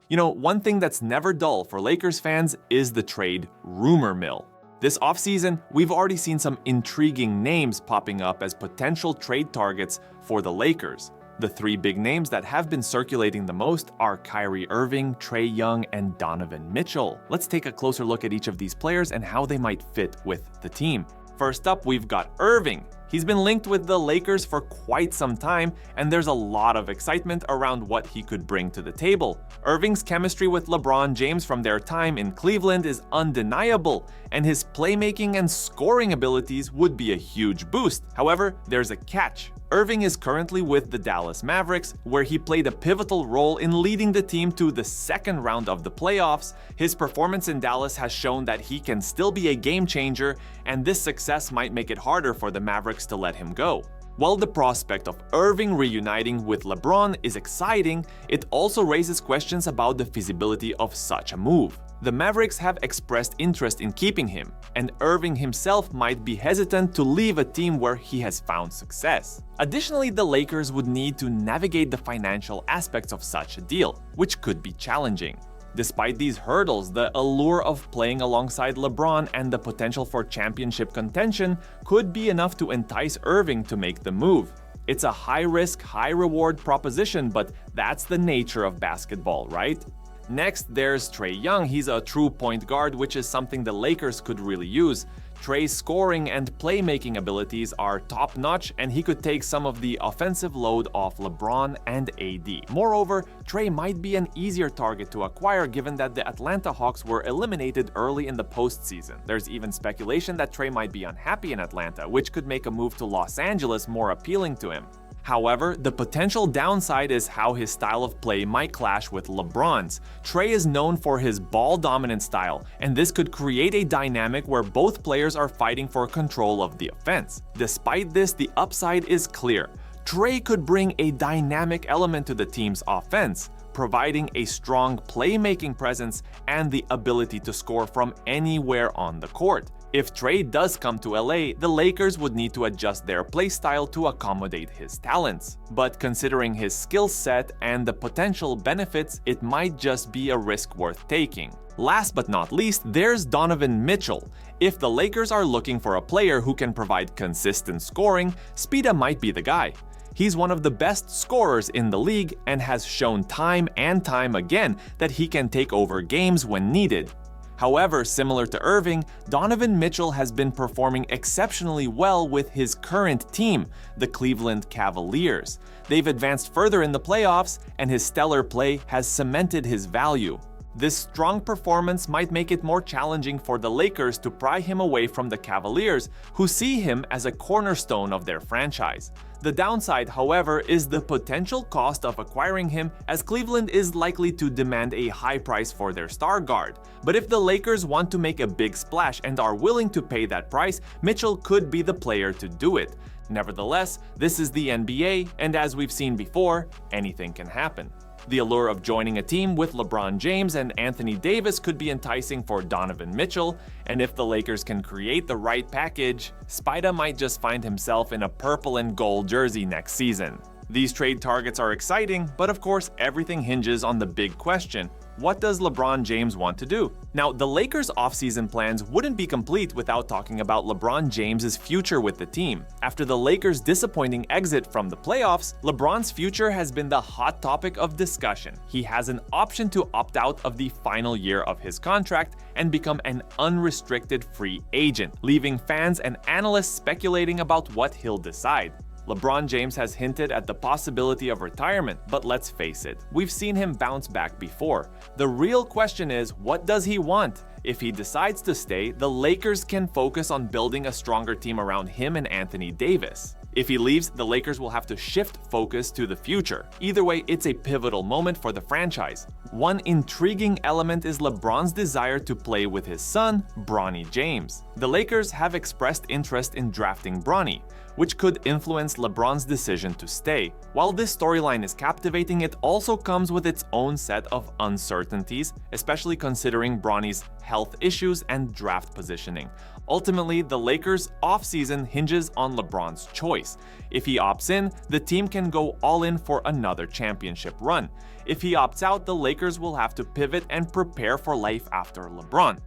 You know, one thing that's never dull for Lakers fans is the trade rumor mill. This offseason, we've already seen some intriguing names popping up as potential trade targets for the Lakers. The three big names that have been circulating the most are Kyrie Irving, Trey Young, and Donovan Mitchell. Let's take a closer look at each of these players and how they might fit with the team. First up, we've got Irving. He's been linked with the Lakers for quite some time, and there's a lot of excitement around what he could bring to the table. Irving's chemistry with LeBron James from their time in Cleveland is undeniable, and his playmaking and scoring abilities would be a huge boost. However, there's a catch. Irving is currently with the Dallas Mavericks, where he played a pivotal role in leading the team to the second round of the playoffs. His performance in Dallas has shown that he can still be a game changer, and this success might make it harder for the Mavericks to let him go. While the prospect of Irving reuniting with LeBron is exciting, it also raises questions about the feasibility of such a move. The Mavericks have expressed interest in keeping him, and Irving himself might be hesitant to leave a team where he has found success. Additionally, the Lakers would need to navigate the financial aspects of such a deal, which could be challenging. Despite these hurdles, the allure of playing alongside LeBron and the potential for championship contention could be enough to entice Irving to make the move. It's a high-risk, high-reward proposition, but that's the nature of basketball, right? Next, there's Trey Young. He's a true point guard, which is something the Lakers could really use. Trey's scoring and playmaking abilities are top-notch, and he could take some of the offensive load off LeBron and AD. Moreover, Trey might be an easier target to acquire given that the Atlanta Hawks were eliminated early in the postseason. There's even speculation that Trey might be unhappy in Atlanta, which could make a move to Los Angeles more appealing to him. However, the potential downside is how his style of play might clash with LeBron's. Trey is known for his ball-dominant style, and this could create a dynamic where both players are fighting for control of the offense. Despite this, the upside is clear. Trey could bring a dynamic element to the team's offense, providing a strong playmaking presence and the ability to score from anywhere on the court. If Trey does come to LA, the Lakers would need to adjust their play style to accommodate his talents. But considering his skill set and the potential benefits, it might just be a risk worth taking. Last but not least, there's Donovan Mitchell. If the Lakers are looking for a player who can provide consistent scoring, Spida might be the guy. He's one of the best scorers in the league and has shown time and time again that he can take over games when needed. However, similar to Irving, Donovan Mitchell has been performing exceptionally well with his current team, the Cleveland Cavaliers. They've advanced further in the playoffs, and his stellar play has cemented his value. This strong performance might make it more challenging for the Lakers to pry him away from the Cavaliers, who see him as a cornerstone of their franchise. The downside, however, is the potential cost of acquiring him, as Cleveland is likely to demand a high price for their star guard. But if the Lakers want to make a big splash and are willing to pay that price, Mitchell could be the player to do it. Nevertheless, this is the NBA, and as we've seen before, anything can happen. The allure of joining a team with LeBron James and Anthony Davis could be enticing for Donovan Mitchell, and if the Lakers can create the right package, Spida might just find himself in a purple and gold jersey next season. These trade targets are exciting, but of course everything hinges on the big question: what does LeBron James want to do? Now, the Lakers' offseason plans wouldn't be complete without talking about LeBron James' future with the team. After the Lakers' disappointing exit from the playoffs, LeBron's future has been the hot topic of discussion. He has an option to opt out of the final year of his contract and become an unrestricted free agent, leaving fans and analysts speculating about what he'll decide. LeBron James has hinted at the possibility of retirement, but let's face it, we've seen him bounce back before. The real question is, what does he want? If he decides to stay, the Lakers can focus on building a stronger team around him and Anthony Davis. If he leaves, the Lakers will have to shift focus to the future. Either way, it's a pivotal moment for the franchise. One intriguing element is LeBron's desire to play with his son, Bronny James. The Lakers have expressed interest in drafting Bronny, which could influence LeBron's decision to stay. While this storyline is captivating, it also comes with its own set of uncertainties, especially considering Bronny's health issues and draft positioning. Ultimately, the Lakers' offseason hinges on LeBron's choice. If he opts in, the team can go all in for another championship run. If he opts out, the Lakers will have to pivot and prepare for life after LeBron.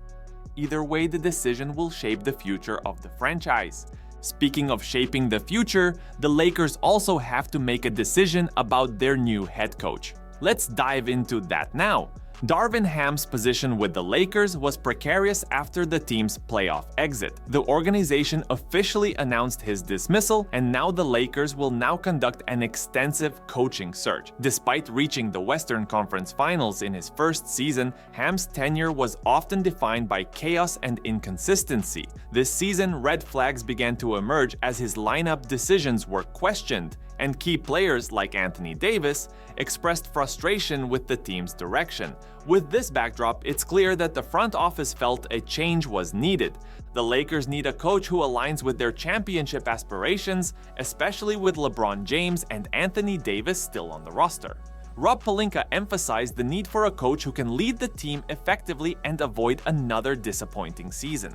Either way, the decision will shape the future of the franchise. Speaking of shaping the future, the Lakers also have to make a decision about their new head coach. Let's dive into that now. Darvin Ham's position with the Lakers was precarious after the team's playoff exit. The organization officially announced his dismissal, and now the Lakers will now conduct an extensive coaching search. Despite reaching the Western Conference Finals in his first season, Ham's tenure was often defined by chaos and inconsistency. This season, red flags began to emerge as his lineup decisions were questioned, and key players like Anthony Davis expressed frustration with the team's direction. With this backdrop, it's clear that the front office felt a change was needed. The Lakers need a coach who aligns with their championship aspirations, especially with LeBron James and Anthony Davis still on the roster. Rob Pelinka emphasized the need for a coach who can lead the team effectively and avoid another disappointing season.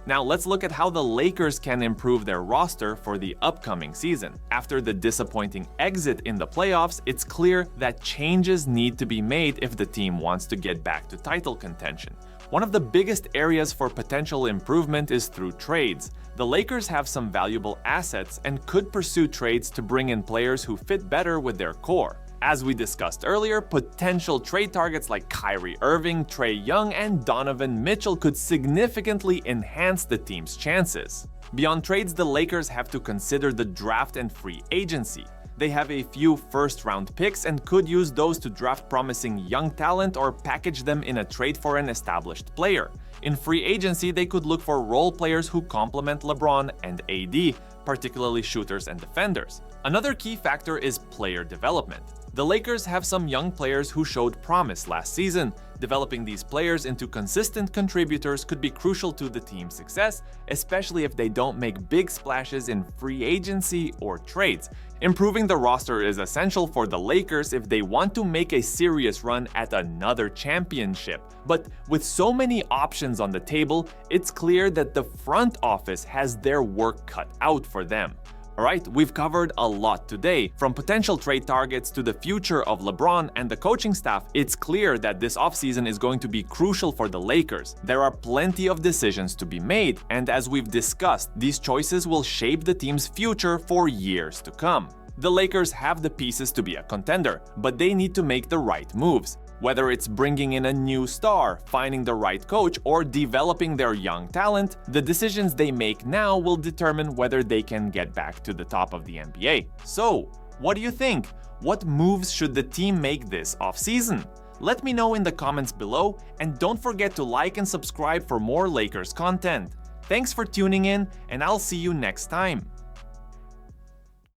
Now let's look at how the Lakers can improve their roster for the upcoming season. After the disappointing exit in the playoffs, it's clear that changes need to be made if the team wants to get back to title contention. One of the biggest areas for potential improvement is through trades. The Lakers have some valuable assets and could pursue trades to bring in players who fit better with their core. As we discussed earlier, potential trade targets like Kyrie Irving, Trey Young, and Donovan Mitchell could significantly enhance the team's chances. Beyond trades, the Lakers have to consider the draft and free agency. They have a few first-round picks and could use those to draft promising young talent or package them in a trade for an established player. In free agency, they could look for role players who complement LeBron and AD, particularly shooters and defenders. Another key factor is player development. The Lakers have some young players who showed promise last season. Developing these players into consistent contributors could be crucial to the team's success, especially if they don't make big splashes in free agency or trades. Improving the roster is essential for the Lakers if they want to make a serious run at another championship. But with so many options on the table, it's clear that the front office has their work cut out for them. Alright, we've covered a lot today. From potential trade targets to the future of LeBron and the coaching staff, it's clear that this offseason is going to be crucial for the Lakers. There are plenty of decisions to be made, and as we've discussed, these choices will shape the team's future for years to come. The Lakers have the pieces to be a contender, but they need to make the right moves. Whether it's bringing in a new star, finding the right coach, or developing their young talent, the decisions they make now will determine whether they can get back to the top of the NBA. So, what do you think? What moves should the team make this offseason? Let me know in the comments below, and don't forget to like and subscribe for more Lakers content. Thanks for tuning in, and I'll see you next time.